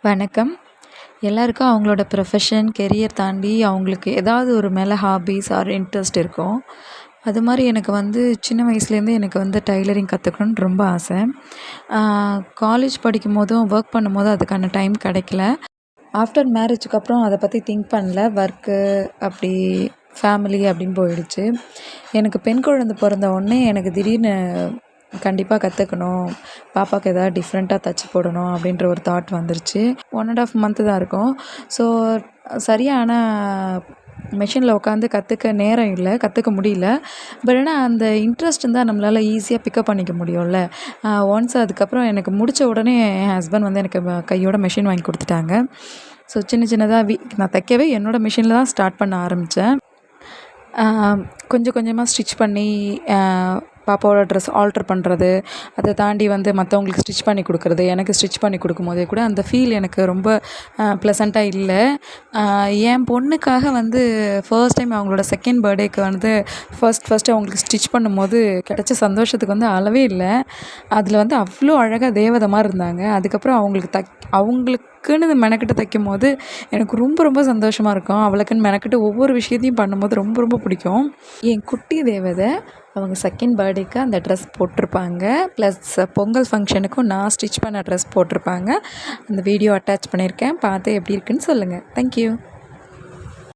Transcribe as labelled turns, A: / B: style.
A: வணக்கம். எல்லாருக்கும் அவங்களோட ப்ரொஃபஷன், கெரியர் தாண்டி அவங்களுக்கு ஏதாவது ஒரு மேலே ஹாபீஸ் ஆர் இன்ட்ரெஸ்ட் இருக்கும். அது மாதிரி எனக்கு வந்து சின்ன வயசுலேருந்தே எனக்கு வந்து டைலரிங் கற்றுக்கணுன்னு ரொம்ப ஆசை. காலேஜ் படிக்கும்போதும், ஒர்க் பண்ணும்போதும் அதுக்கான டைம் கிடைக்கல. ஆஃப்டர் மேரேஜுக்கு அப்புறம் அதை பற்றி திங்க் பண்ணல. ஒர்க்கு அப்படி ஃபேமிலி அப்படின்னு போயிடுச்சு. எனக்கு பெண் குழந்தை பிறந்த உடனே எனக்கு திடீர்னு கண்டிப்பாக கற்றுக்கணும். பாப்பாவுக்கு எதாவது டிஃப்ரெண்ட்டாக தச்சு போடணும் அப்படின்ற ஒரு தாட் வந்துருச்சு. 1 1/2 மந்த்து தான் இருக்கும். ஸோ சரியான மெஷினில் உட்காந்து கற்றுக்க நேரம் இல்லை, கற்றுக்க முடியல. பட் ஆனால் அந்த இன்ட்ரெஸ்ட் இருந்தால் நம்மளால் ஈஸியாக பிக்கப் பண்ணிக்க முடியும்ல. ஒன்ஸ் அதுக்கப்புறம் எனக்கு முடித்த உடனே என் ஹஸ்பண்ட் வந்து எனக்கு கையோட மெஷின் வாங்கி கொடுத்துட்டாங்க. ஸோ சின்ன சின்னதாக நான் தைக்கவே என்னோடய மிஷினில் தான் ஸ்டார்ட் பண்ண ஆரம்பித்தேன். கொஞ்சம் கொஞ்சமாக ஸ்டிச் பண்ணி பாப்பாவோட ட்ரெஸ் ஆல்ட்ரு பண்ணுறது, அதை தாண்டி வந்து மற்றவங்களுக்கு ஸ்டிச் பண்ணி கொடுக்குறது, எனக்கு ஸ்டிச் பண்ணி கொடுக்கும்போதே கூட அந்த ஃபீல் எனக்கு ரொம்ப ப்ளசண்ட்டாக இல்லை. என் பொண்ணுக்காக வந்து ஃபர்ஸ்ட் டைம் அவங்களோட செகண்ட் பர்த்டேக்கு வந்து ஃபர்ஸ்ட்டு அவங்களுக்கு ஸ்டிச் பண்ணும்போது கிடைச்ச சந்தோஷத்துக்கு வந்து அளவே இல்லை. அதில் வந்து அவ்வளோ அழகாக தேவதை மாதிரி இருந்தாங்க. அதுக்கப்புறம் அவங்களுக்குன்னு மெனக்கெட்டு தைக்கும்போது எனக்கு ரொம்ப ரொம்ப சந்தோஷமாக இருக்கும். அவளுக்குன்னு மெனக்கெட்டு ஒவ்வொரு விஷயத்தையும் பண்ணும்போது ரொம்ப ரொம்ப பிடிக்கும். என் குட்டி தேவதை அவங்க செகண்ட் பர்த்டேக்கு அந்த ட்ரெஸ் போட்டிருப்பாங்க. ப்ளஸ் பொங்கல் ஃபங்க்ஷனுக்கும் நான் ஸ்டிச் பண்ண ட்ரெஸ் போட்டிருப்பாங்க. அந்த வீடியோ அட்டாச் பண்ணியிருக்கேன். பார்த்து எப்படி இருக்குன்னு சொல்லுங்கள். தேங்க்யூ.